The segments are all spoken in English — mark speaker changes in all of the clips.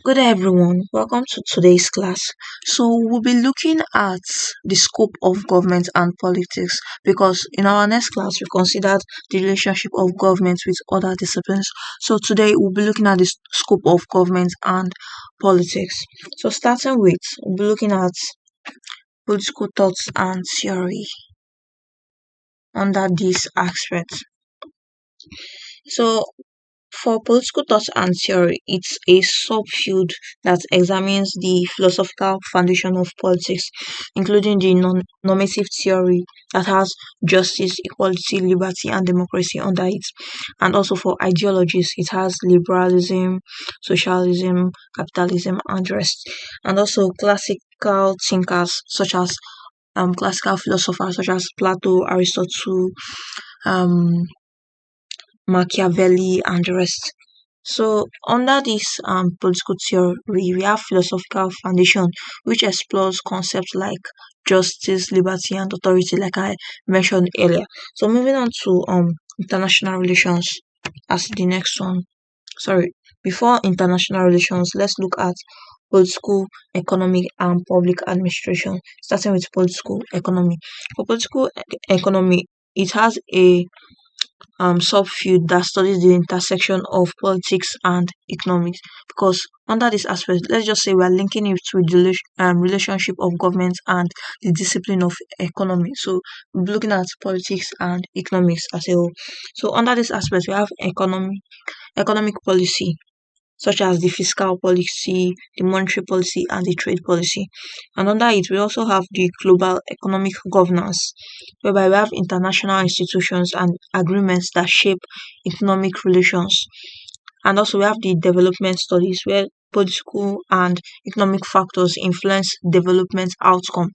Speaker 1: Good day, everyone. Welcome to today's class. So, we'll be looking at the scope of government and politics because in our next class, we considered the relationship of government with other disciplines. So, today we'll be looking at the scope of government and politics. So, starting with, we'll be looking at political thoughts and theory under this aspect. So, for political thought and theory, it's a subfield that examines the philosophical foundation of politics, including the normative theory that has justice, equality, liberty, and democracy under it. And also for ideologies, it has liberalism, socialism, capitalism, and the rest. And also classical thinkers such as classical philosophers such as Plato, Aristotle, um, Machiavelli, and the rest. So, under this political theory, we have philosophical foundation, which explores concepts like justice, liberty, and authority, like I mentioned earlier. So, moving on to international relations as the next one. Sorry, before international relations, let's look at political, economic, and public administration. Starting with political economy. For political economy, it has a subfield that studies the intersection of politics and economics. Because under this aspect, let's just say we are linking it with the relationship of government and the discipline of economy. So we'll be looking at politics and economics as a whole. So under this aspect, we have economic policy such as the fiscal policy, the monetary policy, and the trade policy. And under it, we also have the global economic governance, whereby we have international institutions and agreements that shape economic relations. And also, we have the development studies, where political and economic factors influence development outcome.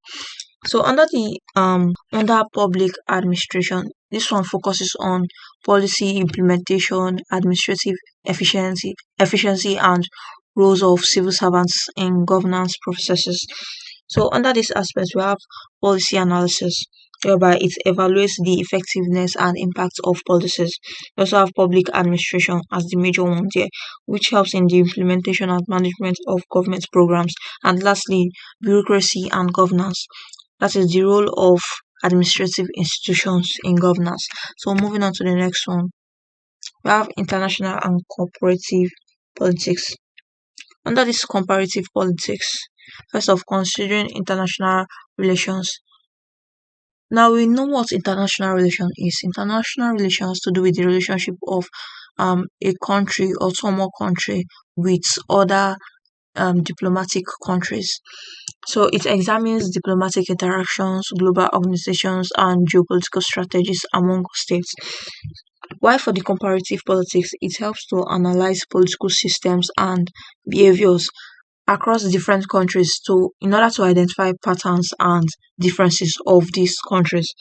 Speaker 1: So under public administration, this one focuses on policy implementation, administrative efficiency and roles of civil servants in governance processes. So under this aspect, we have policy analysis, whereby it evaluates the effectiveness and impact of policies. We also have public administration as the major one there, which helps in the implementation and management of government programs. And lastly, bureaucracy and governance, that is the role of administrative institutions in governance. So moving on to the next one, we have international and cooperative politics. Under this comparative politics, first of considering international relations. Now we know what international relation is. International relation has to do with the relationship of a country or some more country with other diplomatic countries. So it examines diplomatic interactions, global organizations, and geopolitical strategies among states. While for the comparative politics, it helps to analyze political systems and behaviors across different countries to in order to identify patterns and differences of these countries.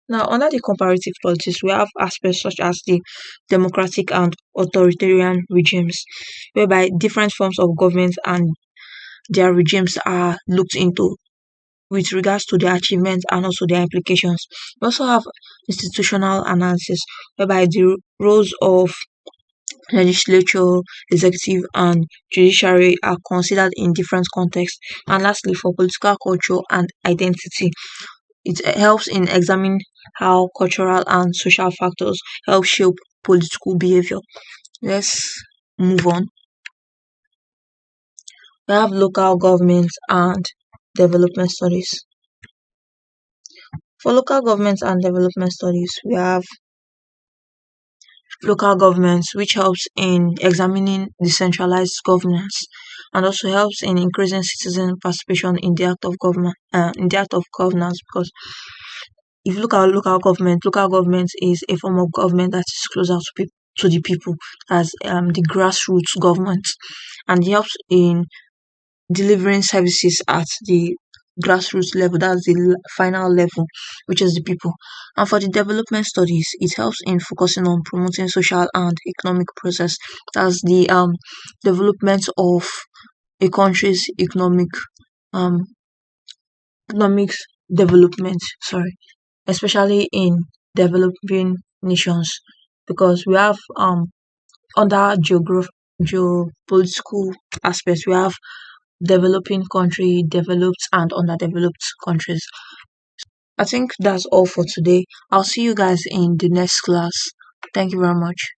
Speaker 1: Now, under the comparative politics, we have aspects such as the democratic and authoritarian regimes, whereby different forms of government and their regimes are looked into with regards to their achievements and also their implications. We also have institutional analysis, whereby the roles of legislature, executive, and judiciary are considered in different contexts. And lastly, for political culture and identity, it helps in examining how cultural and social factors help shape political behavior. Let's move on. We have local government and development studies. For local government and development studies, we have local governments, which helps in examining decentralized governance and also helps in increasing citizen participation in the act of government, in the act of governance. Because if you look at local government is a form of government that is closer to people. To the people as the grassroots government, and it helps in delivering services at the grassroots level, that's the final level, which is the people. And for the development studies, it helps in focusing on promoting social and economic process, that's the development of a country's um economic development, sorry, especially in developing nations, because we have under geography geopolitical aspects. We have developing country, developed and underdeveloped countries. I think that's all for today. I'll see you guys in the next class. Thank you very much.